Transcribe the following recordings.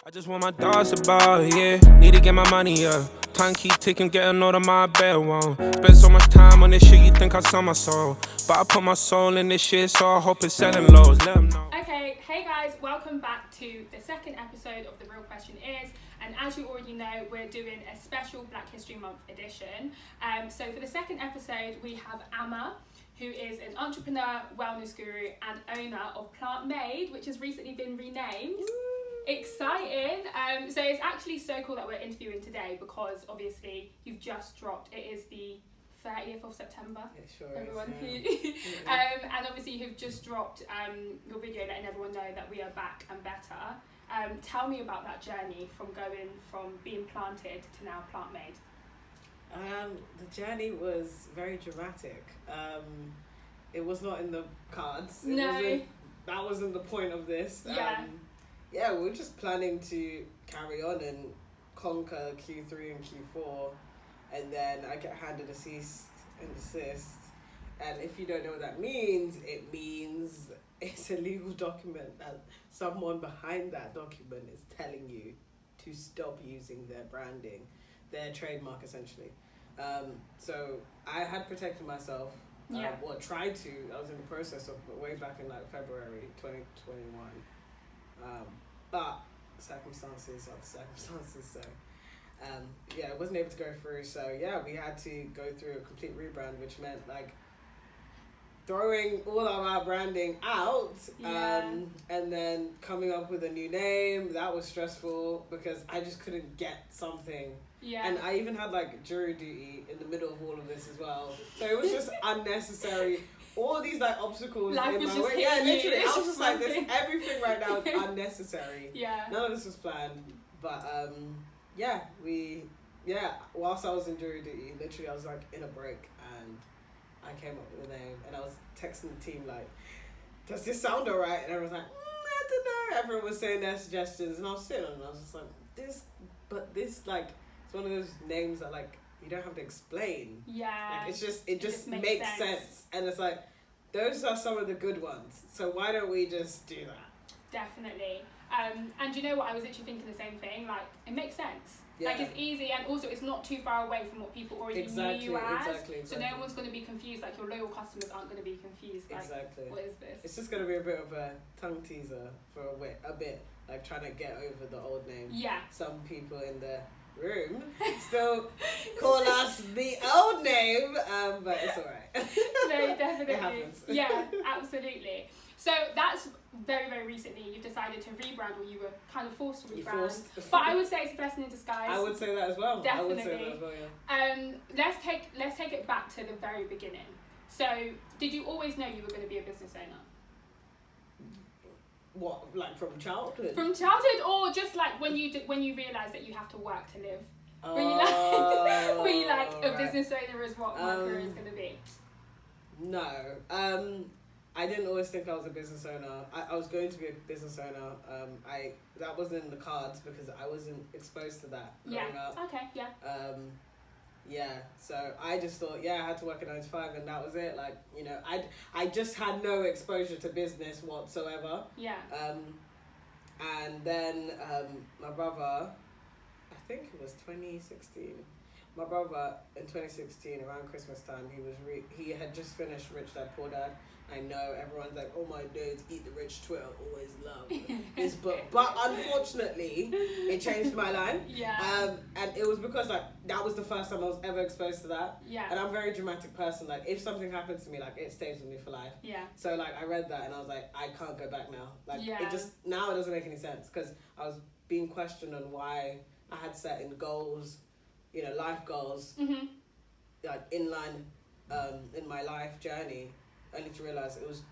I just want my thoughts about, yeah. Need to get my money up. Time keep ticking, getting out of my bed, won't. Spend so much time on this shit, you think I sell my soul. But I put my soul in this shit, so I hope it's selling lows. Let them know. Okay, hey guys, welcome back to the second episode of The Real Question Is. And as you already know, we're doing a special Black History Month edition. So for the second episode, we have Ama, who is an entrepreneur, wellness guru, and owner of Plant Made, which has recently been renamed. Exciting. So it's actually so cool that we're interviewing today because obviously you've just dropped, it is the 30th of September. It sure everyone is, and obviously you've just dropped your video letting everyone know that we are back and better. Tell me about that journey from going from being planted to now Plant Made. The journey was very dramatic. It was not in the cards. That wasn't the point of this. We were just planning to carry on and conquer Q3 and Q4, and then I get handed a cease and desist. And if you don't know what that means, it means it's a legal document that someone behind that document is telling you to stop using their branding, their trademark essentially. So I had protected myself, tried to. I was in the process of way back in like February 2021. But circumstances are the circumstances, so I wasn't able to go through. So we had to go through a complete rebrand, which meant like throwing all of our branding out, and then coming up with a new name. That was stressful because I just couldn't get something. And I even had like jury duty in the middle of all of this as well. So it was just unnecessary. All these like obstacles Life in was my just way. Yeah, literally. I was just just like this. Everything right now is unnecessary. None of this was planned. But whilst I was in jury duty, literally I was like in a break and I came up with a name and I was texting the team like, does this sound alright? And everyone was like, I don't know. Everyone was saying their suggestions and I was sitting and I was just like, this like, it's one of those names that like, you don't have to explain. Like it just makes sense. And it's like, those are some of the good ones. So why don't we just do that? Definitely. And you know what? I was literally thinking the same thing. Like, it makes sense. Yeah. Like, it's easy, and also it's not too far away from what people already knew you as. Exactly. So no one's going to be confused. Like, your loyal customers aren't going to be confused. Like, what is this? It's just going to be a bit of a tongue teaser for a bit. Like, trying to get over the old name. Yeah. Some people in the room still call us the old name, but it's alright. No, definitely. It happens. Yeah, absolutely. So that's very, very recently you've decided to rebrand, or you were kind of forced to rebrand. But I would say it's a blessing in disguise. I would say that as well. Definitely. I would say that as well, yeah. Let's take it back to the very beginning. So, did you always know you were going to be a business owner? What, like from childhood? From childhood, or just like when you realised that you have to work to live? When you like a business owner is what my career is going to be? No. I didn't always think I was a business owner. I was going to be a business owner. That wasn't in the cards because I wasn't exposed to that growing up. Okay, So I just thought, I had to work a 9 to 5 and that was it. Like, you know, I just had no exposure to business whatsoever. And then my brother, I think it was 2016. My brother in 2016 around Christmas time, he had just finished Rich Dad Poor Dad. I know everyone's like, oh my days, eat the rich Twitter, always love this book. But unfortunately, it changed my life. And it was because like that was the first time I was ever exposed to that. And I'm a very dramatic person. Like if something happens to me, like it stays with me for life. So like I read that and I was like, I can't go back now. Like it just, now it doesn't make any sense because I was being questioned on why I had certain goals, you know, life goals, like in line in my life journey. Only to realise it was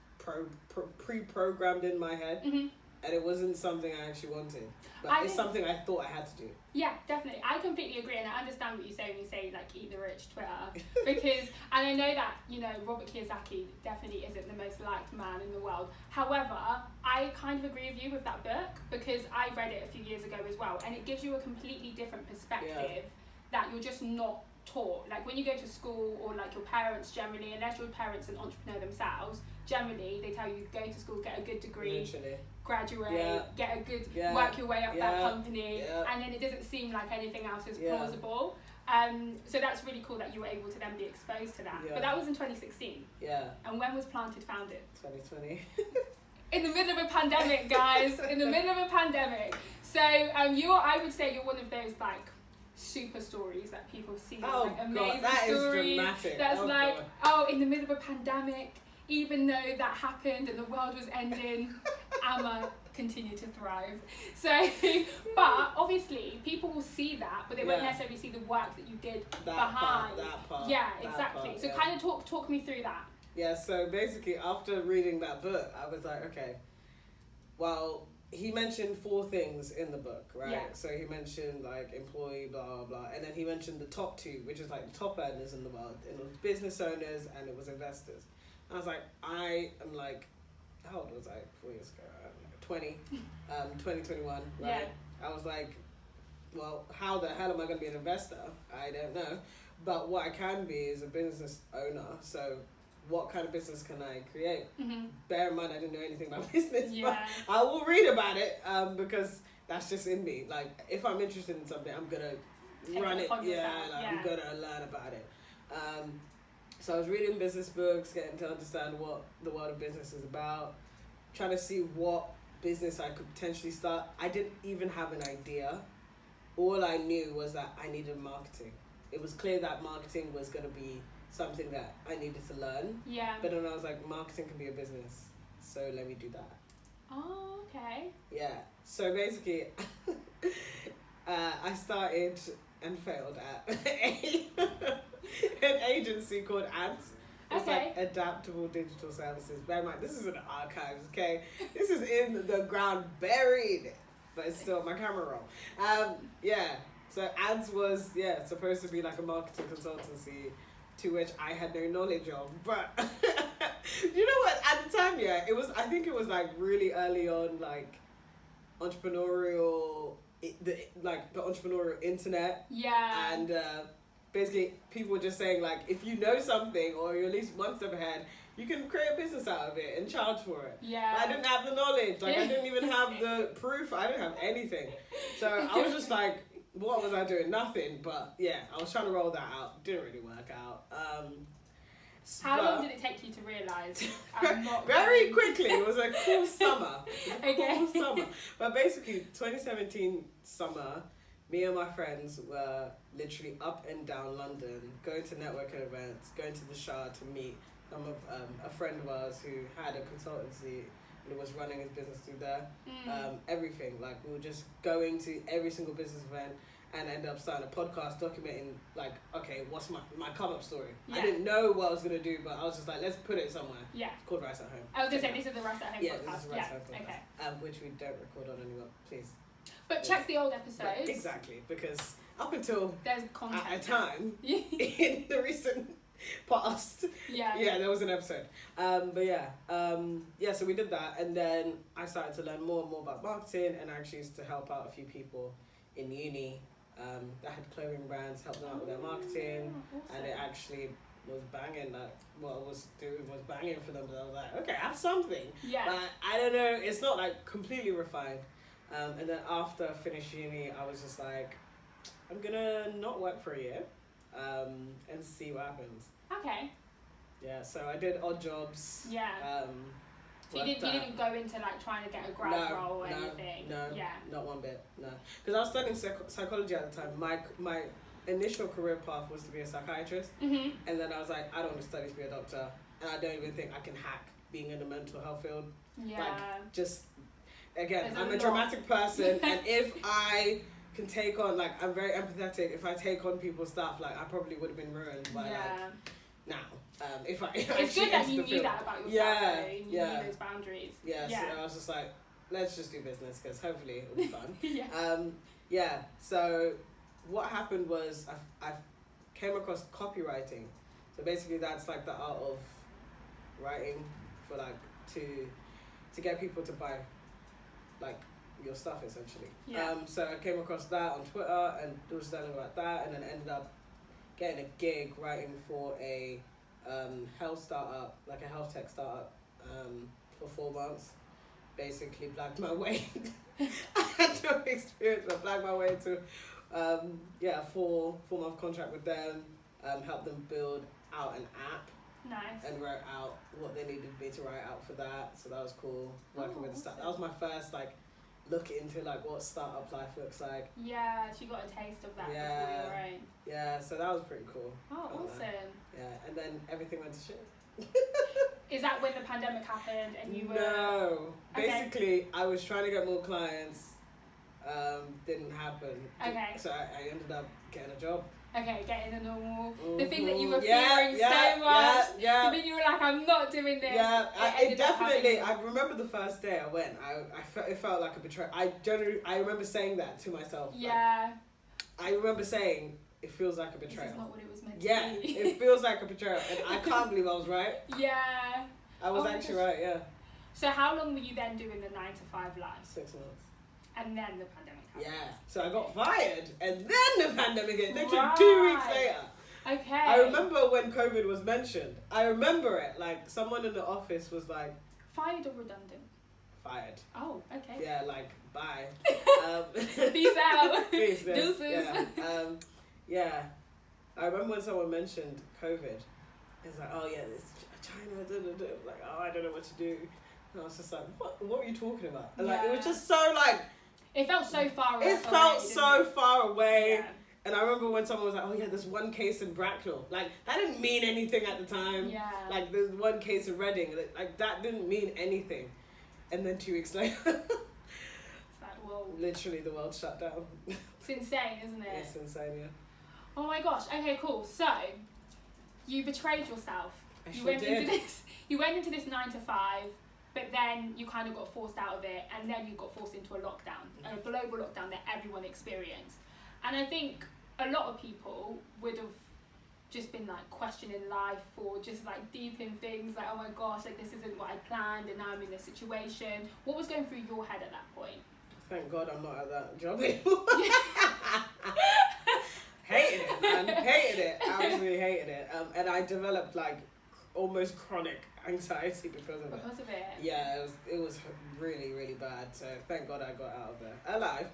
pre-programmed in my head, and it wasn't something I actually wanted. But it's something I thought I had to do. Yeah, definitely. I completely agree, and I understand what you say when you say like eat the rich Twitter, because and I know that you know Robert Kiyosaki definitely isn't the most liked man in the world. However, I kind of agree with you with that book because I read it a few years ago as well, and it gives you a completely different perspective that you're just not taught. Like when you go to school or like your parents generally, unless your parents are an entrepreneur themselves, generally they tell you go to school, get a good degree, graduate, get a good, work your way up that company, and then it doesn't seem like anything else is plausible. So that's really cool that you were able to then be exposed to that. But that was in 2016. Yeah. And when was Planted founded? 2020. In the middle of a pandemic, guys. In the middle of a pandemic. So I would say you're one of those like super stories that people see. Like amazing stories. Dramatic. That's in the middle of a pandemic, even though that happened and the world was ending, Ama continued to thrive. So, but obviously people will see that, but they won't necessarily see the work that you did behind. That part. Yeah, exactly. So kind of talk me through that. Yeah, so basically after reading that book, I was like, okay, well, he mentioned 4 things in the book, right? Yeah. So he mentioned like employee, blah, blah, blah. And then he mentioned the top 2, which is like the top earners in the world. And it was business owners and it was investors. And I was like, how old was I 4 years ago? 2021, right? Yeah. I was like, well, how the hell am I going to be an investor? I don't know. But what I can be is a business owner. So what kind of business can I create? Mm-hmm. Bear in mind, I didn't know anything about business, but I will read about it because that's just in me. Like, if I'm interested in something, I'm going to run it. I'm going to learn about it. So I was reading business books, getting to understand what the world of business is about, trying to see what business I could potentially start. I didn't even have an idea. All I knew was that I needed marketing. It was clear that marketing was going to be something that I needed to learn. Yeah. But then I was like, marketing can be a business, so let me do that. Oh, okay. Yeah. So basically, I started and failed at an agency called Ads. It's like Adaptable Digital Services. Bear in mind, this is in the archives, okay? This is in the ground, buried, but it's still my camera roll. So Ads was, supposed to be like a marketing consultancy to which I had no knowledge of. But you know what? At the time, I think it was like really early on, like entrepreneurial, the entrepreneurial internet. Yeah. And basically, people were just saying, like, if you know something or you're at least one step ahead, you can create a business out of it and charge for it. Yeah. But I didn't have the knowledge. Like, I didn't even have the proof. I didn't have anything. So I was just like, what was I doing? Nothing. But yeah, I was trying to roll that out. Didn't really work out. How long did it take you to realise? Very quickly. It was a cool summer. Okay. Cool summer. But basically, 2017 summer, me and my friends were literally up and down London, going to networking events, going to the Shah to meet some of a friend of ours who had a consultancy and was running his business through there. Everything, like we were just going to every single business event and end up starting a podcast documenting, like, okay, what's my come up story? I didn't know what I was gonna do, but I was just like, let's put it somewhere. Yeah. It's called Rice at Home. I was gonna say, this is the Rice at Home podcast. This is Rice at Home podcast. Okay. Which we don't record on anymore, please. But check the old episodes. Exactly, because up until there's content at a time in the recent past, there was an episode. So we did that, and then I started to learn more and more about marketing, and I actually used to help out a few people in uni that had clothing brands, help them out with their marketing, awesome. And it actually was banging. Like what I was doing was banging for them. But I was like, okay, I have something. Yeah. But I don't know. It's not like completely refined. And then after I finished uni, I was just like, I'm gonna not work for a year, and see what happens. Okay. Yeah. So I did odd jobs. Yeah. So you didn't go into like trying to get a grad role or anything? No, not one bit, no. Because I was studying psychology at the time. My initial career path was to be a psychiatrist, and then I was like, I don't want to study to be a doctor, and I don't even think I can hack being in the mental health field. Yeah. Like, just, again, I'm a dramatic person, and if I can take on, like, I'm very empathetic, if I take on people's stuff, like, I probably would have been ruined by, now. If I it's good that you knew that about yourself, though. You knew those boundaries. Yeah, so I was just like, let's just do business, because hopefully it'll be fun. So what happened was I came across copywriting. So basically that's like the art of writing for like to get people to buy like your stuff essentially. So I came across that on Twitter and was learning about that, and then ended up getting a gig writing for a health startup, like a health tech startup, for 4 months. basically blagged my way. I had no experience, but blagged my way into a 4-month contract with them, helped them build out an app. Nice. And wrote out what they needed me to write out for that. So that was cool. Working with the start. That was my first look into what startup life looks like. Yeah, she got a taste of that before you were in. Yeah, so that was pretty cool. Oh, awesome. Yeah, and then everything went to shit. Is that when the pandemic happened and you were... No. Basically, I was trying to get more clients. Didn't happen. Okay. So I ended up getting a job. Okay, getting the normal... The thing that you were fearing so much. Yeah. And then you were like, I'm not doing this. Yeah, it definitely... I remember the first day I went. It felt like a betrayal. I remember saying that to myself. Yeah. I remember saying... It feels like a betrayal. This is not what it was meant to be. Yeah, it feels like a betrayal. And I can't believe I was right. Yeah. I was actually right, yeah. So how long were you then doing the 9 to 5 life? 6 months. And then the pandemic happened? Yeah. So I got fired. And then the pandemic hit. Literally 2 weeks later. Okay. I remember when COVID was mentioned. I remember it. Someone in the office was like... Fired or redundant? Fired. Oh, okay. Yeah, bye. Peace out. Peace. Deuces. Yeah. I remember when someone mentioned COVID, it's like, oh yeah, it's China, I don't know what to do. And I was just like, what are you talking about? And it was just so it felt so far away. It felt so far away. Yeah. And I remember when someone was like, oh yeah, there's one case in Bracknell. That didn't mean anything at the time. Yeah. There's one case in Reading. That didn't mean anything. And then 2 weeks later, it's whoa. Literally the world shut down. It's insane, isn't it? It's insane, yeah. Oh my gosh. Okay, cool. So, you betrayed yourself. You went into this 9 to 5, but then you kind of got forced out of it, and then you got forced into a lockdown, a global lockdown that everyone experienced. And I think a lot of people would have just been questioning life, or just deep in things oh my gosh, this isn't what I planned, and now I'm in this situation. What was going through your head at that point? Thank God I'm not at that job anymore. Hated it, man. Hated it. Absolutely hated it. And I developed almost chronic anxiety because of it. Because of it? Yeah, it was really, really bad. So thank God I got out of there alive.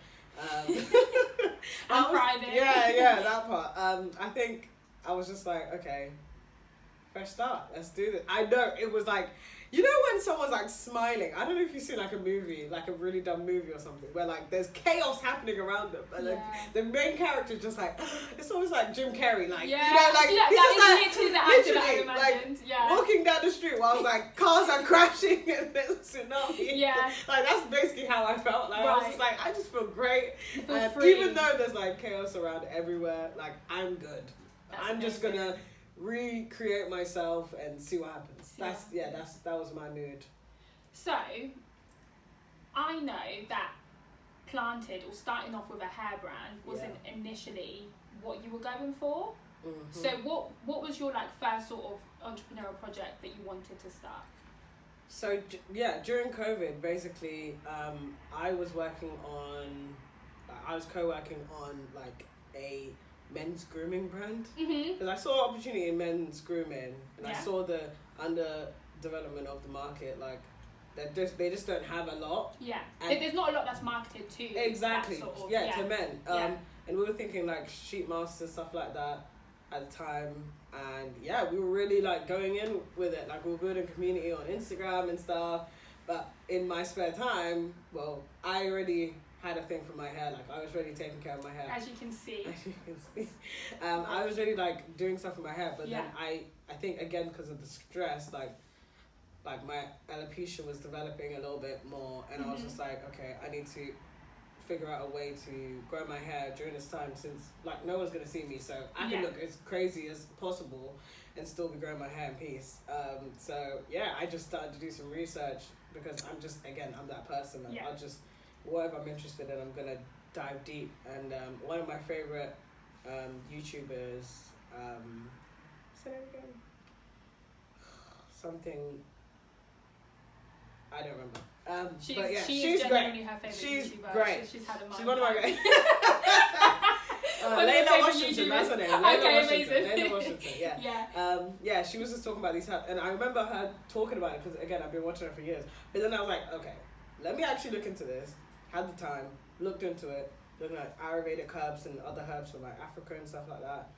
On Friday. Yeah, that part. I think I was just okay, fresh start. Let's do this. I know it was you know when someone's smiling. I don't know if you've seen a movie, a really dumb movie or something, where there's chaos happening around them, and the main character just it's almost like Jim Carrey, he's literally just the actor that I imagined. Walking down the street while cars are crashing and there's a tsunami. Yeah. That's basically how I felt. I was just I just feel great. And even though there's chaos around everywhere, I'm good. I'm just gonna recreate myself and see what happens. That was my mood. So, I know that Planted, or starting off with a hair brand, wasn't initially what you were going for. Mm-hmm. So what was your first sort of entrepreneurial project that you wanted to start? So during COVID, basically, I was co-working on a men's grooming brand, because I saw opportunity in men's grooming, and I saw the underdevelopment of the market. They just don't have a lot. Yeah, there's not a lot that's marketed to. Exactly. That sort of, to men. And we were thinking sheet masks and stuff like that at the time, and we were really going in with it. We were building community on Instagram and stuff. But in my spare time, I already had a thing for my hair. I was really taking care of my hair. As you can see. I was really doing stuff with my hair, but then I think again because of the stress, my alopecia was developing a little bit more, and I was just okay, I need to figure out a way to grow my hair during this time, since no one's gonna see me, so I can look as crazy as possible and still be growing my hair in peace. I just started to do some research, because I'm that person. I'll just, whatever I'm interested in, I'm gonna dive deep. And one of my favorite YouTubers, say that again. Something, I don't remember. She's great. Her favorite She's YouTuber. great. She's had a She's one of my great. Layla Washington, that's her name. Layla Washington, yeah. She was just talking about these, and I remember her talking about it because again I've been watching her for years. But then I was okay, let me actually look into this. Had the time, looked into it, looking at Ayurvedic herbs and other herbs from like Africa and stuff like that.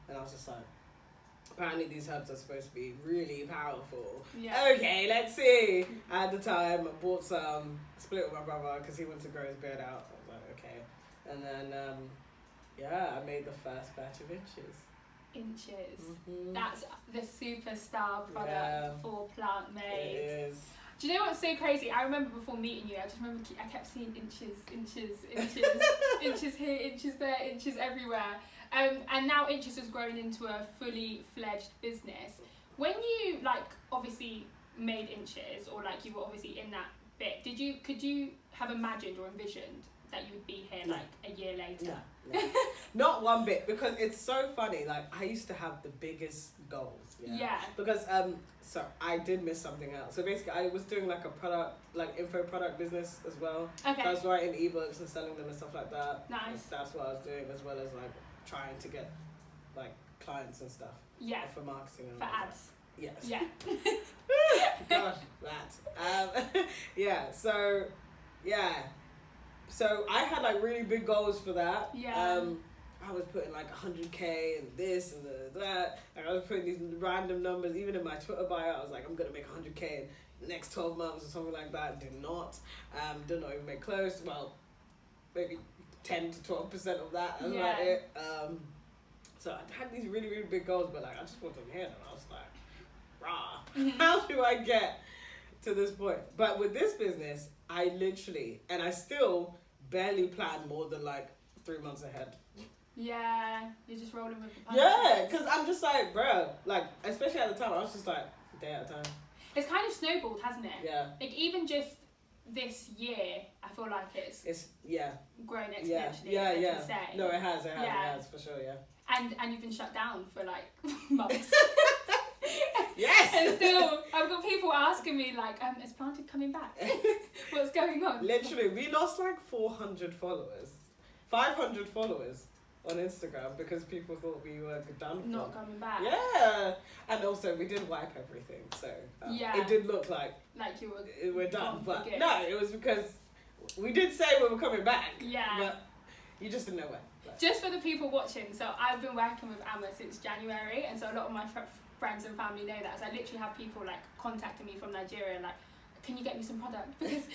And I was just like, apparently these herbs are supposed to be really powerful. Yeah. Okay, let's see. At the time, I bought some, split with my brother because he wanted to grow his beard out. I was like, okay. And then, I made the first batch of Inches. Mm-hmm. That's the superstar product for plant made. It is. Do you know what's so crazy? I remember before meeting you, I just remember I kept seeing inches, inches here, inches there, inches everywhere. And now Inches has grown into a fully fledged business. When you obviously made Inches, or you were obviously in that bit, could you have imagined or envisioned that you would be here a year later? No. Not one bit, because it's so funny. I used to have the biggest goals. Yeah. Because so I did miss something out. So basically, I was doing a product, info product business as well. Okay. So I was writing ebooks and selling them and stuff like that. Nice. That's what I was doing, as well as trying to get clients and stuff. Yeah. For marketing and for ads. Yes. Yeah. Gosh, that. Yeah. So, yeah. So I had really big goals for that. Yeah. I was putting 100K and this and that. I was putting these random numbers. Even in my Twitter bio, I was like, I'm gonna make 100K in the next 12 months or something like that. Did not. Did not even make close. Well, maybe 10 to 12% of that. That's about it. So I had these really, really big goals, but I just wanted them here, and I was like, rah, how do I get to this point? But with this business, I literally, and I still barely plan more than 3 months ahead. Yeah, you're just rolling with the punches. Yeah, because I'm just bro, especially at the time, I was just day at a time. It's kind of snowballed, hasn't it? Yeah. Even just this year, I feel like it's grown exponentially. Yeah. Say. No, it has, it has, for sure, yeah. And you've been shut down for months. Yes! And still, I've got people asking me is Planted coming back? What's going on? Literally, we lost 400 followers. 500 followers on Instagram because people thought we were done for. Not coming back. Yeah. And also, we did wipe everything, so it did look like you were we're done. But forget. no, it was because we did say we were coming back. Yeah. But you just didn't know when. Just for the people watching, so I've been working with Ama since January, and so a lot of my friends and family know that. So I literally have people contacting me from Nigeria, can you get me some product, because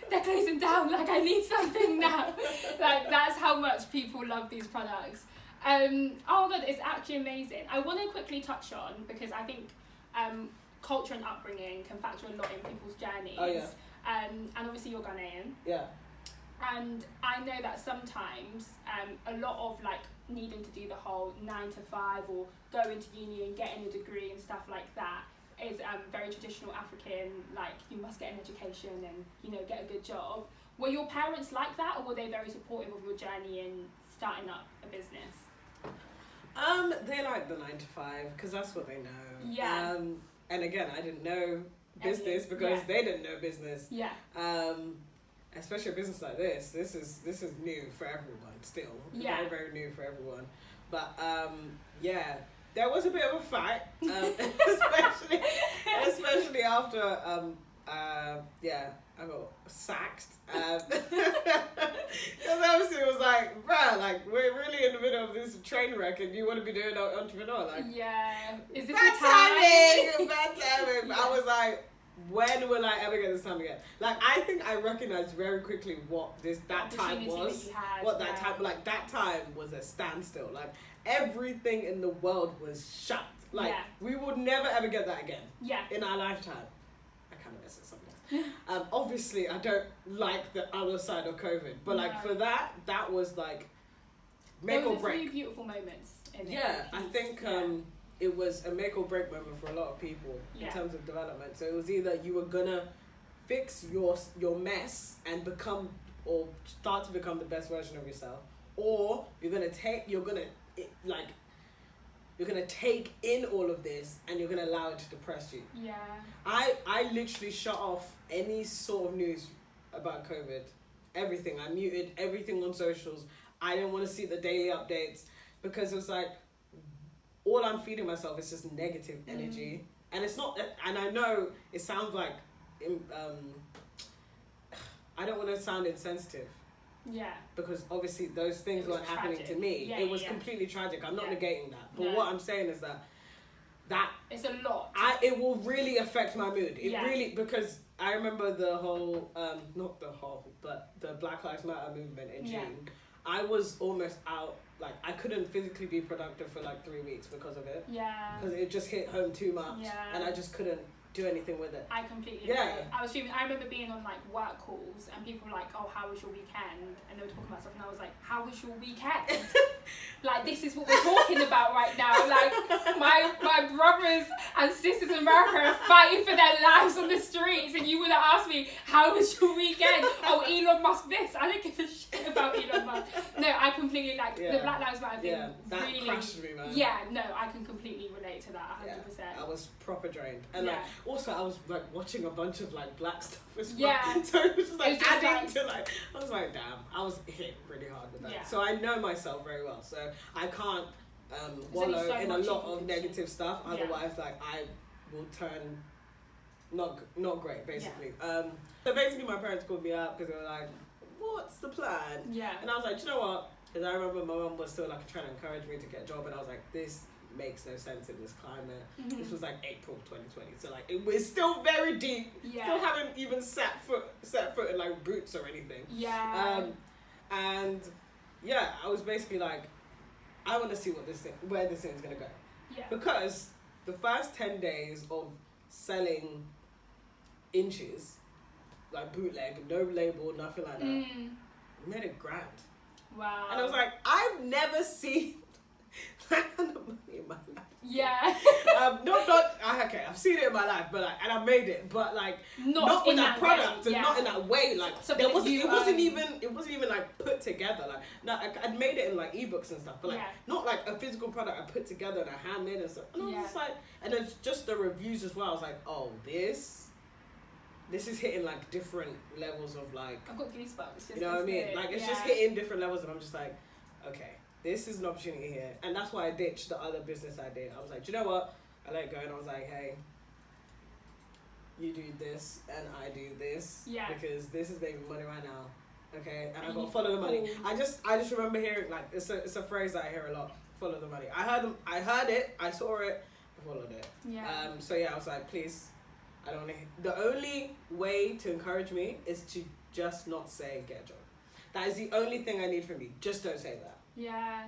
they're closing down, I need something now. That's how much people love these products. Oh god, it's actually amazing. I want to quickly touch on, because I think culture and upbringing can factor a lot in people's journeys. Oh yeah. And obviously you're Ghanaian. Yeah. And I know that sometimes a lot of needing to do the whole 9 to 5 or go into uni and getting a degree and stuff like that is very traditional African, you must get an education and get a good job. Were your parents like that, or were they very supportive of your journey in starting up a business? They like the 9 to 5 because that's what they know. Yeah. And again, I didn't know business because they didn't know business. Yeah. Especially a business like this. This is new for everyone still. Yeah. Very, very new for everyone. But there was a bit of a fight, especially after I got sacked. Because obviously it was bruh, we're really in the middle of this train wreck and you want to be doing an entrepreneur. Yeah. Is this bad time? Bad timing. Yeah. I was when will I ever get this time again? I think I recognized very quickly what that time was. That time was a standstill. Everything in the world was shut. We would never ever get that again. Yeah. In our lifetime. I kind of miss it sometimes. Obviously, I don't like the other side of COVID, but for that was make or break. There were 3 beautiful moments in it. Yeah, I think it was a make or break moment for a lot of people in terms of development. So it was either you were gonna fix your mess and become or start to become the best version of yourself, or you're gonna take in all of this and you're gonna allow it to depress you. Yeah. I literally shut off any sort of news about COVID. Everything. I muted everything on socials. I didn't want to see the daily updates because it was all I'm feeding myself is just negative energy. And it's not, and I know it sounds I don't want to sound insensitive. Yeah. Because obviously those things weren't happening to me. Yeah, it was completely tragic. I'm not negating that. But No. what I'm saying is that it's a lot. It will really affect my mood. It really, because I remember the whole, not the whole, but the Black Lives Matter movement in June. I was almost out, like, I couldn't physically be productive for like 3 weeks because of it. Yeah. Because it just hit home too much. Yeah. And I just couldn't do anything with it. I completely agree. I was streaming. I remember being on like work calls and people were like, "Oh, how was your weekend?" And they were talking about stuff, and I was like, "How was your weekend?" Like, this is what we're talking about right now. Like, my brothers and sisters in America are fighting for their lives on the streets, and you would have asked me, "How was your weekend?" Oh, Elon Musk this. I don't give a shit about Elon Musk. No, I completely like the Black Lives Matter thing. Yeah, that really crashed me, man. Yeah, no, I can completely relate to that 100%. I was proper drained, and like also I was like watching a bunch of like black stuff as well. Yeah. So it was just like just adding to like, I was like, damn, I was hit really hard with that. Yeah. So I know myself very well, so I can't wallow in a lot of negative stuff. Otherwise, like I will turn not great basically. So basically, my parents called me up because they were like, "What's the plan?" Yeah. And I was like, "Do you know what?" Because I remember my mum was still like trying to encourage me to get a job, and I was like, "This makes no sense in this climate." This was like April 2020, so like we're still very deep. Still haven't even set foot in like boots or anything. And yeah, I was basically like, I want to see where this thing's gonna go. Because the first 10 days of selling inches, like bootleg, no label, nothing like that, made it grand. Wow. And I was like, I've never seen that kind of money in my life. Yeah. Okay, I've seen it in my life, but like, and I made it, but like not with that product and not in that way. Like it wasn't even like put together. Like no, I'd made it in like ebooks and stuff, but like not like a physical product I put together and I handmade and stuff. And I was just like, and then just the reviews as well. I was like, oh, this is hitting like different levels of like. I've got goosebumps. You know what I mean? Like it's just hitting different levels, and I'm just like, okay. This is an opportunity here. And that's why I ditched the other business I did. I was like, do you know what? I let it go and I was like, hey, you do this and I do this. Yeah. Because this is making money right now. Okay? And I've got to follow the money. I just remember hearing, like, it's a phrase that I hear a lot. Follow the money. I heard it, I saw it, I followed it. Yeah. So yeah, I was like, please, I don't want to. The only way to encourage me is to just not say get a job. That is the only thing I need from you. Just don't say that. Yeah.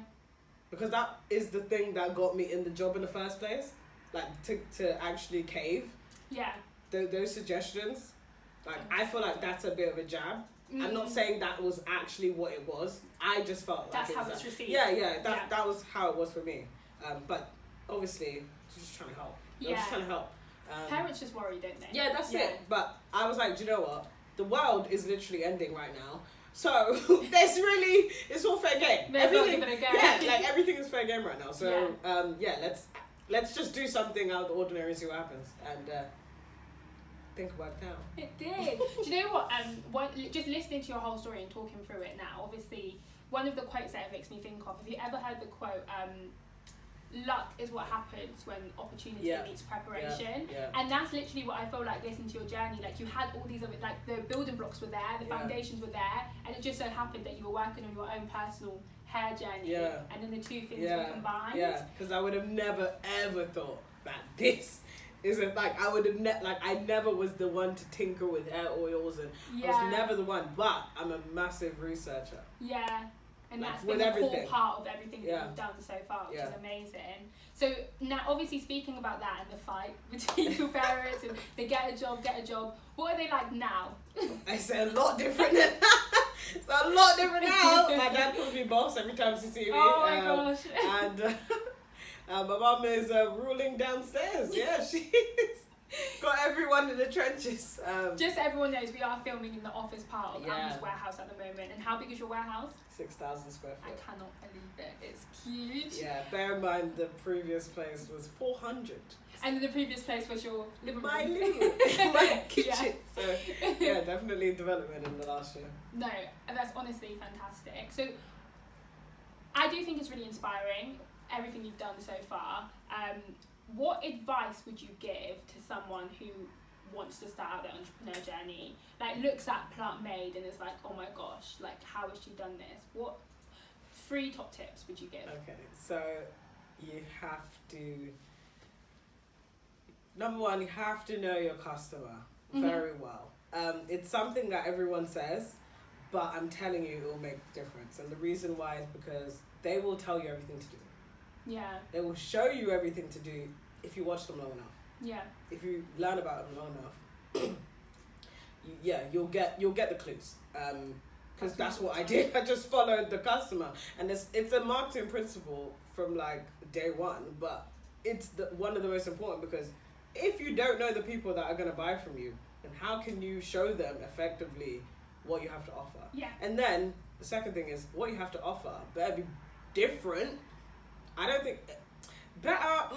Because that is the thing that got me in the job in the first place. Like, to actually cave. Yeah. Those suggestions. Like, I feel like that's a bit of a jab. I'm not saying that was actually what it was. I just felt like that's how it's received. Yeah. That was how it was for me. But obviously, just trying to help. Yeah. Just trying to help. Parents just worry, don't they? Yeah, that's it. But I was like, do you know what? The world is literally ending right now. So it's all fair game. Everything, like everything is fair game right now. So let's just do something out of the ordinary and see what happens. And I think it worked out. It did. Do you know what? Just listening to your whole story and talking through it now, obviously, one of the quotes that it makes me think of. Have you ever heard the quote? Luck is what happens when opportunity meets preparation. And that's literally what I feel like listening to your journey. Like, you had all these other, like, the building blocks were there, the foundations were there, and it just so happened that you were working on your own personal hair journey, and then the two things were combined. Yeah, because I would have never ever thought that this isn't like, I would have I never was the one to tinker with hair oils, and I was never the one, but I'm a massive researcher. Yeah. And like, that's been a core part of everything that you've done so far, which is amazing. So now, obviously, speaking about that and the fight between your parents and they get a job, what are they like now? It's a lot different. It's a lot different now. My dad calls me boss every time she sees me. Oh my gosh. And my mum is ruling downstairs. Yeah, she's got everyone in the trenches. Just so everyone knows, we are filming in the office part of Ama's warehouse at the moment. And how big is your warehouse? 6,000 square feet. I cannot believe it. It's huge. Yeah, bear in mind the previous place was 400. And then the previous place was your living room. My kitchen. So yeah, definitely development in the last year. No, and that's honestly fantastic. So I do think it's really inspiring, everything you've done so far. What advice would you give to someone who wants to start out their entrepreneur journey, like looks at Plant Made and is like, oh my gosh, like how has she done this? What 3 top tips would you give? Okay, so you have to, number one, you have to know your customer very well. It's something that everyone says, but I'm telling you, it will make a difference. And the reason why is because they will tell you everything to do. Yeah. They will show you everything to do if you watch them long enough. Yeah. If you learn about them long enough, you'll get the clues. Because that's what I did. I just followed the customer, and it's a marketing principle from like day one. But it's one of the most important, because if you don't know the people that are gonna buy from you, then how can you show them effectively what you have to offer? Yeah. And then the second thing is, what you have to offer better be different. I don't think better.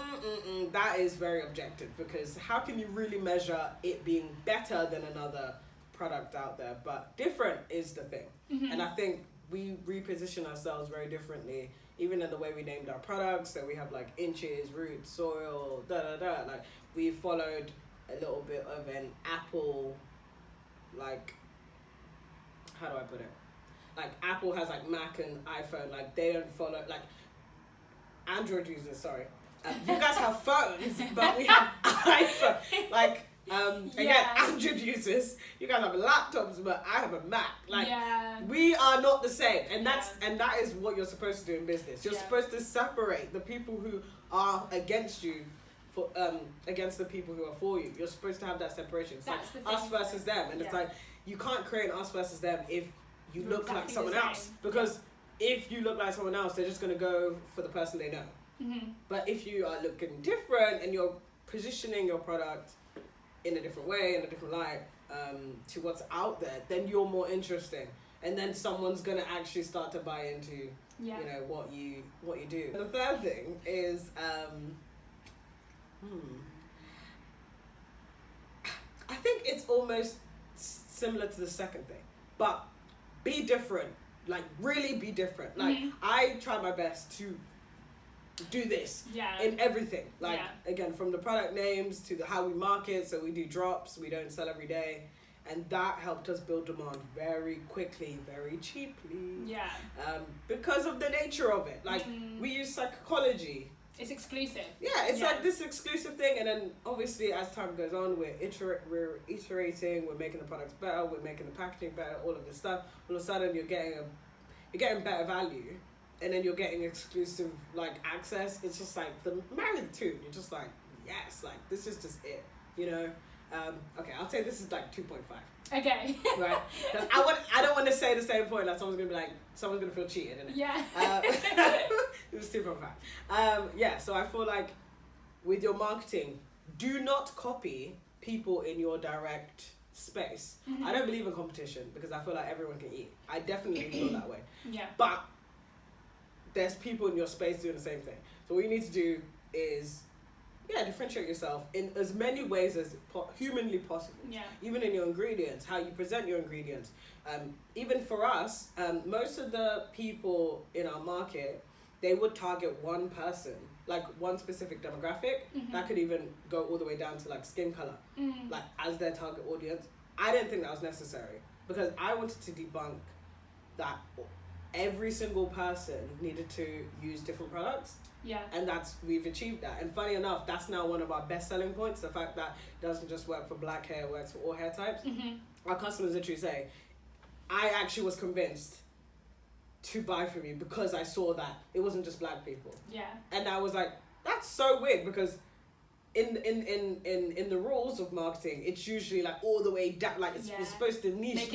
That is very objective, because how can you really measure it being better than another product out there? But different is the thing. And I think we reposition ourselves very differently, even in the way we named our products. So we have like inches, roots, soil, like we followed a little bit of an Apple, like, how do I put it, like Apple has like Mac and iPhone, like they don't follow, like Android users, sorry, you guys have phones, but we have iPhone, like again, Android users, you guys have laptops, but I have a Mac. Like, we are not the same, and that is what you're supposed to do in business. You're supposed to separate the people who are against you for against the people who are for you. You're supposed to have that separation. It's That's like us versus them, and it's like you can't create an us versus them if you look exactly like someone else, because if you look like someone else, they're just gonna go for the person they know. But if you are looking different and you're positioning your product in a different way, in a different light, to what's out there, then you're more interesting, and then someone's gonna actually start to buy into you know what you do. The third thing is I think it's almost similar to the second thing, but be different. Like, really be different. Like, I try my best to do this in everything. Like, again, from the product names to how we market. So we do drops, we don't sell every day, and that helped us build demand very quickly, very cheaply, because of the nature of it. Like, we use psychology. It's exclusive. It's like this exclusive thing, and then obviously as time goes on, we're iterating, we're making the products better, we're making the packaging better, all of this stuff. All of a sudden, you're getting better value, and then you're getting exclusive like access. It's just like the married two. You're just like, yes, like this is just it, you know. Okay, I'll say this is like 2.5. Okay. Right. I don't want to say the same point that someone's gonna feel cheated. Innit? Yeah. It was 2.5. So I feel like with your marketing, do not copy people in your direct space. I don't believe in competition, because I feel like everyone can eat. I definitely feel that way. But there's people in your space doing the same thing. So what you need to do is differentiate yourself in as many ways as humanly possible. Even in your ingredients, how you present your ingredients. Even for us, most of the people in our market, they would target one person, like one specific demographic. That could even go all the way down to like skin color, like as their target audience. I didn't think that was necessary, because I wanted to debunk that every single person needed to use different products. And we've achieved that. And funny enough, that's now one of our best selling points. The fact that it doesn't just work for black hair, it works for all hair types. Our customers literally say, I actually was convinced to buy from you because I saw that it wasn't just black people. And I was like, that's so weird, because in the rules of marketing, it's usually like all the way down, like it's supposed to niche.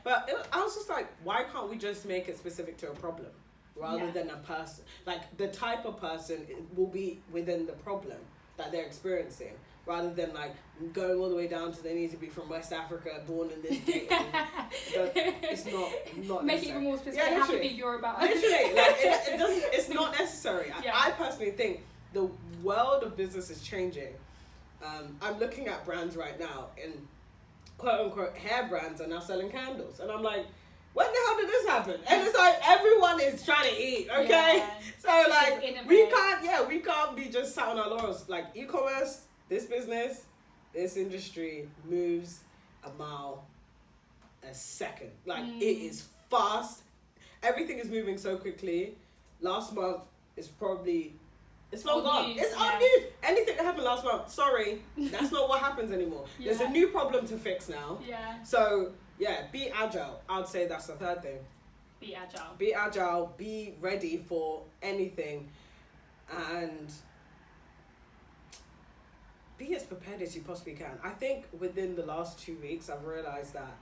But I was just like, why can't we just make it specific to a problem rather than a person? Like, the type of person will be within the problem that they're experiencing, rather than like going all the way down to they need to be from West Africa, born in this date. It's not make it even more specific. It have to be Yoruba. Literally, like it doesn't. It's not necessary. I personally think the world of business is changing. I'm looking at brands right now, and quote unquote hair brands are now selling candles, and I'm like, when the hell did this happen? And it's like everyone is trying to eat, okay? So like we can't be just sat on our laurels. Like, e-commerce, this business this industry moves a mile a second. Like, it is fast. Everything is moving so quickly. Last month is probably... It's long gone. It's old news. Anything that happened last month, sorry, that's not what happens anymore. There's a new problem to fix now. Yeah. So, yeah, be agile. I'd say that's the third thing. Be agile. Be agile. Be ready for anything. And be as prepared as you possibly can. I think within the last 2 weeks, I've realised that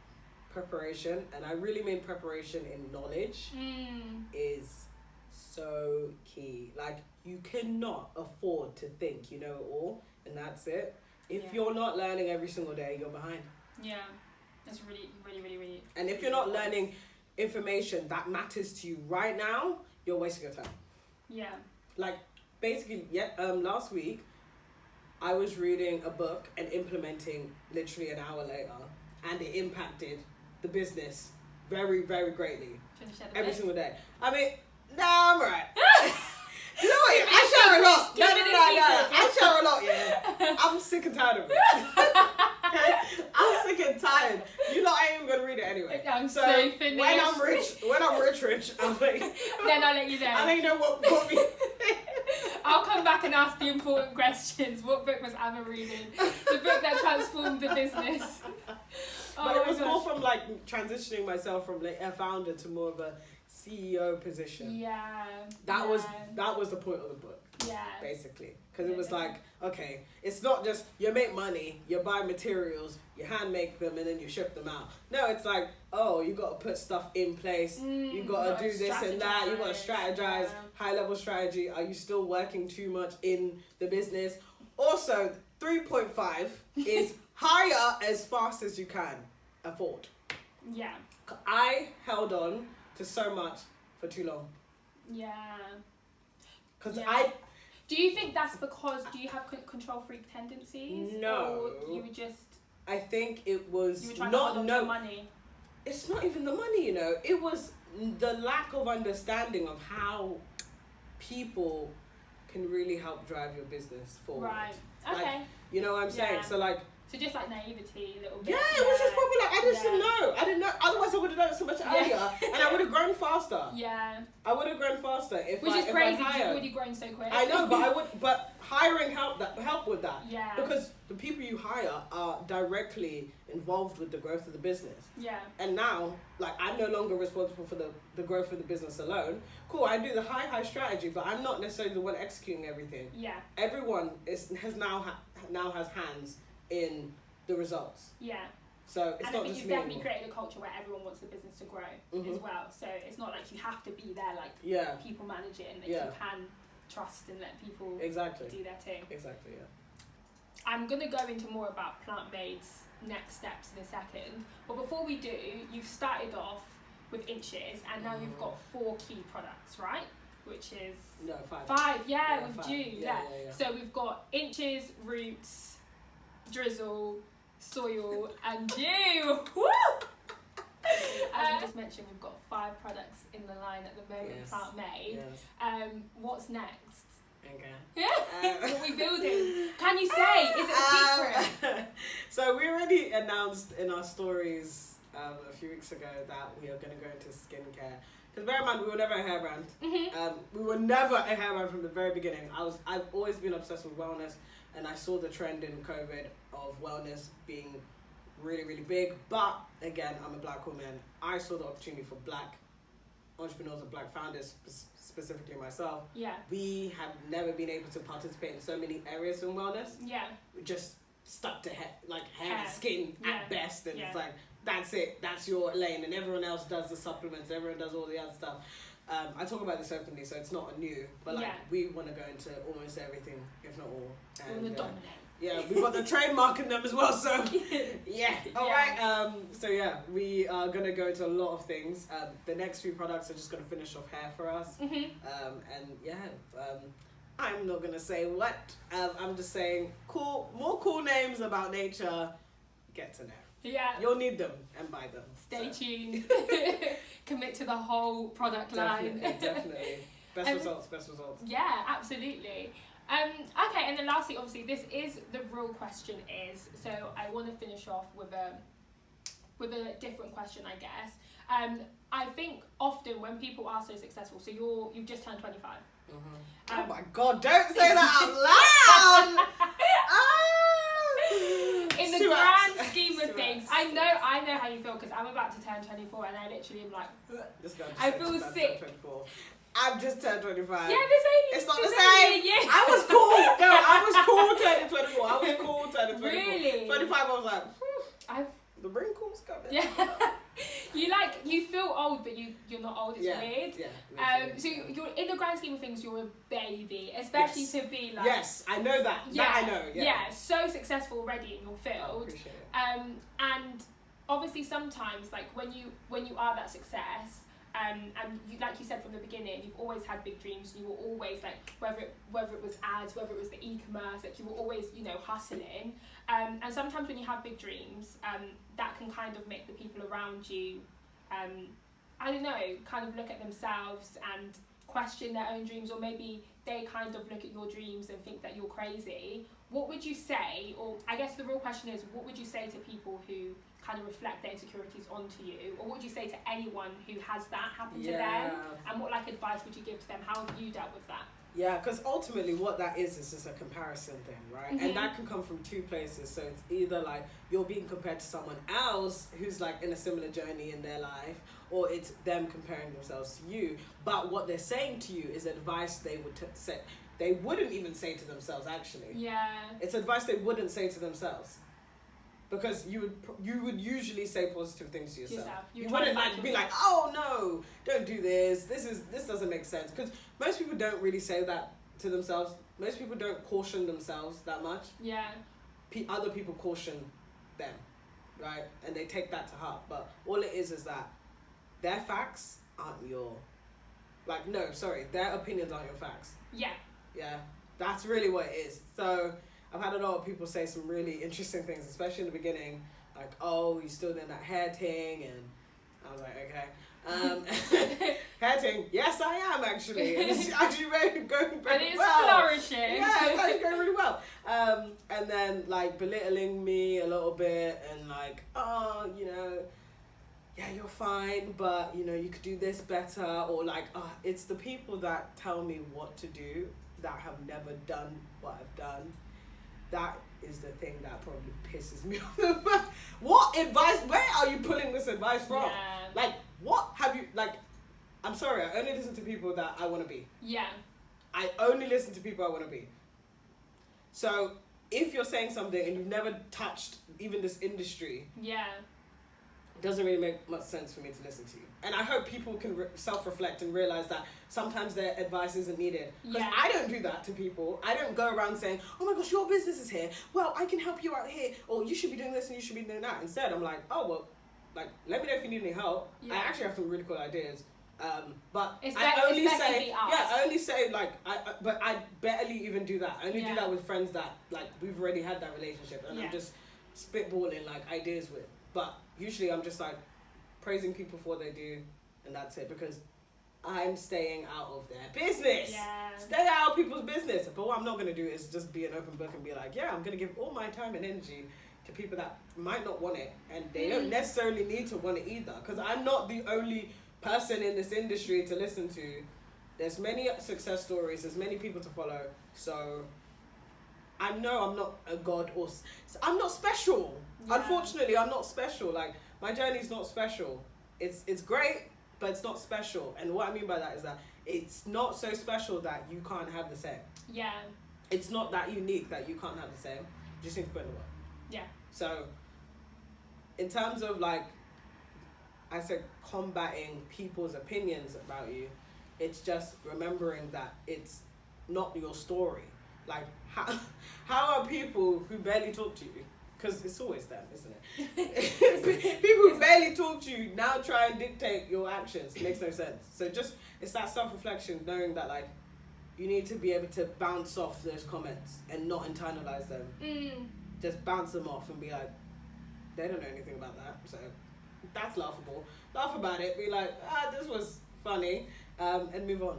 preparation, and I really mean preparation in knowledge, is so key. Like, you cannot afford to think you know it all, and that's it. If you're not learning every single day, you're behind. Yeah, that's really, really, really, really. And if you're not learning information that matters to you right now, you're wasting your time. Yeah. Like, basically, last week, I was reading a book and implementing literally an hour later, and it impacted the business very, very greatly. Every single day. I mean, I'm right. You know what? I share a lot. No. I share a lot, yeah. I'm sick and tired of it. I'm sick and tired. You lot ain't even gonna read it anyway. I'm so finished. When I'm rich, I'm like... Then I'll let you know. I don't know what me... I'll come back and ask the important questions. What book was Ama reading? The book that transformed the business. But it was more from like transitioning myself from like a founder to more of a CEO position. Yeah. That was the point of the book. Yeah. Basically, because it was like, okay, it's not just you make money, you buy materials, you hand make them, and then you ship them out. No, it's like, oh, you got to put stuff in place. You got to do this and that. You got to strategize. High level strategy. Are you still working too much in the business? Also, 3.5 is hire as fast as you can afford. Yeah. I held on to so much for too long. Yeah. Because Do you think that's because you have control freak tendencies? No. Or you were just... I think it was you were trying to hold on to money. It's not even the money, you know. It was the lack of understanding of how people can really help drive your business forward. Right. Okay. Like, you know what I'm saying? So like... So just like naivety, a little bit. Yeah, it was just probably like, I just didn't know. I didn't know. Otherwise, I would have done it so much earlier. And I would have grown faster. Yeah. I would have grown faster if Which is crazy because you've hired. already grown so quick. I know, but hiring help with that. Yeah. Because the people you hire are directly involved with the growth of the business. Yeah. And now, like, I'm no longer responsible for the growth of the business alone. Cool, I do the high strategy, but I'm not necessarily the one executing everything. Yeah. Everyone now has hands in the results. Yeah. So it's and not I think just you've me definitely anymore. created a culture where everyone wants the business to grow as well. So it's not like you have to be there, like people manage it, and like you can trust and let people do their thing. Exactly, yeah. I'm gonna go into more about Plant-Made's next steps in a second, but before we do, you've started off with Inches, and now you've got 4 key products, right? Which is 5. 5, with 5. Jajii, Yeah. So we've got Inches, Roots, Drizzle, Soil, and you. Woo! As you just mentioned, we've got 5 products in the line at the moment, Plant-Made. Yes. What's next? Okay. What are we building? Can you say? Is it a secret? So we already announced in our stories a few weeks ago that we are going to go into skincare. Because bear in mind, we were never a hair brand. We were never a hair brand from the very beginning. I've always been obsessed with wellness, and I saw the trend in COVID of wellness being really, really big. But again, I'm a black woman. I saw the opportunity for black entrepreneurs and black founders, specifically myself. Yeah. We have never been able to participate in so many areas in wellness. Yeah. We just stuck to hair and skin at best, and it's like, that's it, that's your lane, and everyone else does the supplements, everyone does all the other stuff. I talk about this openly, so it's not new, but we want to go into almost everything, if not all. And we want to dominate. Yeah, we've got the trademark in them as well, so alright. So we are going to go into a lot of things. The next few products are just going to finish off hair for us. I'm not going to say what. I'm just saying more cool names about nature. Get to know. Yeah. You'll need them and buy them. Stay tuned. Commit to the whole product line. Definitely. Best results. Yeah, absolutely. Okay, and then lastly, obviously, this is the real question is, so I want to finish off with a different question, I guess. I think often when people are so successful, so you've just turned 25. Mm-hmm. Oh my God! Don't say that out loud. In the grand scheme of things, I know how you feel because I'm about to turn 24 and I literally am like, I feel sick. 24. I've just turned 25. Yeah, it's not the same. I was cool. No, I was cool turning 24. I was cool turning 24. Really? 25, I was like, the wrinkles coming. Yeah. You feel old, but you're not old. It's weird. Yeah. So you're in the grand scheme of things, you're a baby, especially to be like. Yes, I know that. Yeah, that I know. Yeah. So successful already in your field. I appreciate it. And obviously sometimes like when you are that success. And you, like you said from the beginning, you've always had big dreams. You were always like, whether it was ads, whether it was the e-commerce, like you were always, hustling. And sometimes when you have big dreams, that can kind of make the people around you, I don't know, kind of look at themselves and question their own dreams, or maybe they kind of look at your dreams and think that you're crazy. What would you say, or I guess the real question is, what would you say to people who kind of reflect their insecurities onto you, or what would you say to anyone who has that happen to them, and what like advice would you give to them? How have you dealt with that? Yeah, because ultimately what that is just a comparison thing, right? Mm-hmm. And that can come from two places. So it's either like you're being compared to someone else who's like in a similar journey in their life, or it's them comparing themselves to you. But what they're saying to you is advice they would say they wouldn't even say to themselves. Actually, it's advice they wouldn't say to themselves. Because you would usually say positive things to yourself. You wouldn't like be like, oh no, don't do this. This doesn't make sense. Because most people don't really say that to themselves. Most people don't caution themselves that much. Yeah. Other people caution them, right? And they take that to heart. But all it is that their facts aren't your, their opinions aren't your facts. Yeah. Yeah. That's really what it is. So I've had a lot of people say some really interesting things, especially in the beginning, like, oh, you're still doing that hair thing, and I was like, okay. Hair thing, yes, I am actually. And it's actually going very well. And it's flourishing. Yeah, it's actually going really well. And then, like, belittling me a little bit, and like, oh, yeah, you're fine, but, you could do this better, or like, it's the people that tell me what to do that have never done what I've done. That is the thing that probably pisses me off. What advice? Where are you pulling this advice from? Yeah. Like, what have you, like, I'm sorry, I only listen to people that I want to be. Yeah. I only listen to people I want to be. So, if you're saying something and you've never touched even this industry, it doesn't really make much sense for me to listen to you. And I hope people can self-reflect and realize that sometimes their advice isn't needed. Because I don't do that to people. I don't go around saying, oh my gosh, your business is here. Well, I can help you out here. Or you should be doing this and you should be doing that. Instead, I'm like, oh, well, like, let me know if you need any help. I actually have some really cool ideas. But I only say like, but I barely even do that. I only do that with friends that, like, we've already had that relationship. And I'm just spitballing, like, ideas with. But usually I'm just, like, praising people for what they do, and that's it, because I'm staying out of their business. Stay out of people's business. But what I'm not going to do is just be an open book and be like, I'm going to give all my time and energy to people that might not want it, and they don't necessarily need to want it either, because I'm not the only person in this industry to listen to. There's many success stories, there's many people to follow, so I know I'm not a god, or I'm not special. Unfortunately, I'm not special. Like, my journey's not special. It's great, but it's not special. And what I mean by that is that it's not so special that you can't have the same. Yeah. It's not that unique that you can't have the same. You just need to put in the work. Yeah. So, in terms of, like, I said, combating people's opinions about you, it's just remembering that it's not your story. Like, how are people who barely talk to you, because it's always them, isn't it? People who barely talk to you now try and dictate your actions. It makes no sense. So it's that self-reflection, knowing that, like, you need to be able to bounce off those comments and not internalize them. Just bounce them off and be like, they don't know anything about that, so that's laughable. Laugh about it, be like, this was funny, and move on.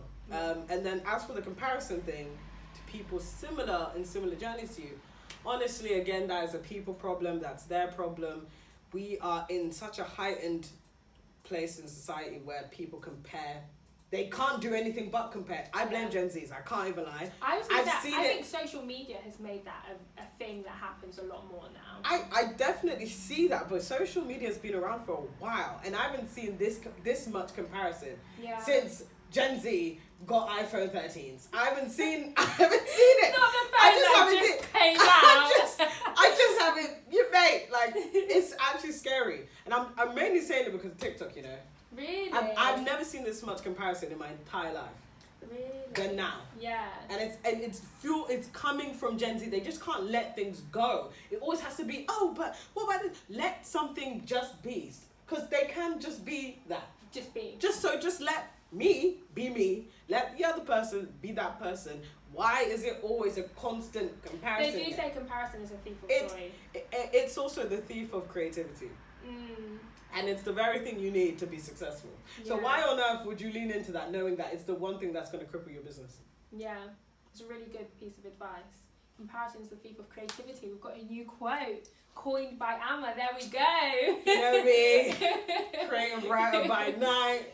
And then as for the comparison thing, to people similar journeys to you. Honestly, again, that is a people problem. That's their problem. We are in such a heightened place in society where people compare. They can't do anything but compare. I blame Gen Zs. I can't even lie. I think social media has made that a thing that happens a lot more now. I definitely see that, but social media has been around for a while, and I haven't seen this much comparison since Gen Z got iPhone 13s. I haven't seen it. Not the phone that just came out. I just haven't. You mate, like it's actually scary, and I'm mainly saying it because of TikTok. You know. Really? I've never seen this much comparison in my entire life. Really? Than now. Yeah. And it's coming from Gen Z. They just can't let things go. It always has to be, but what about this? Let something just be. Because they can just be that. Just be. Just let me be me. Let the other person be that person. Why is it always a constant comparison? They do say comparison is a thief of joy. It's also the thief of creativity. And it's the very thing you need to be successful. Yeah. So why on earth would you lean into that, knowing that it's the one thing that's going to cripple your business? Yeah, it's a really good piece of advice. Comparison is the thief of creativity. We've got a new quote coined by Ama. There we go. You know me, creative writer by night.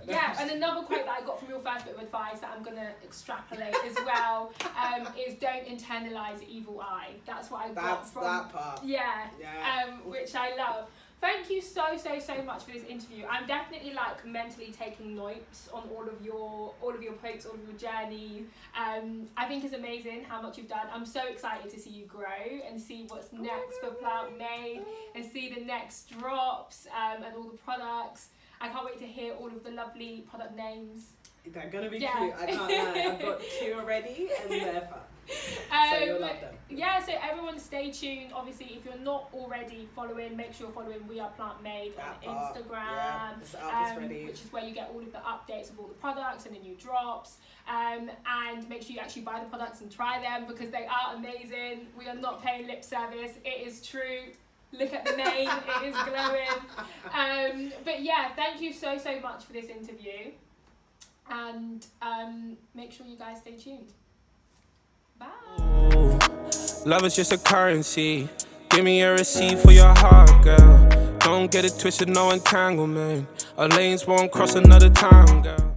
Yeah, and another quote that I got from your first bit of advice that I'm going to extrapolate as well is don't internalize evil eye. That's what I got from that part. Yeah. Which I love. Thank you so much for this interview. I'm definitely like mentally taking notes on all of your posts, all of your journey. I think it's amazing how much you've done. I'm so excited to see you grow and see what's next for Plant Made and see the next drops and all the products. I can't wait to hear all of the lovely product names. They're gonna be cute. I can't lie. I've got 2 already, and they're fun. So you'll love them. Yeah, so everyone stay tuned. Obviously, if you're not already following, make sure you're following We Are Plant Made on Instagram, which is where you get all of the updates of all the products and the new drops. And make sure you actually buy the products and try them because they are amazing. We are not paying lip service. It is true. Look at the name. It is glowing. But yeah, thank you so much for this interview. And make sure you guys stay tuned. Bye. Ooh, love is just a currency. Give me a receipt for your heart, girl. Don't get it twisted, no entanglement. Our lanes won't cross another time, girl.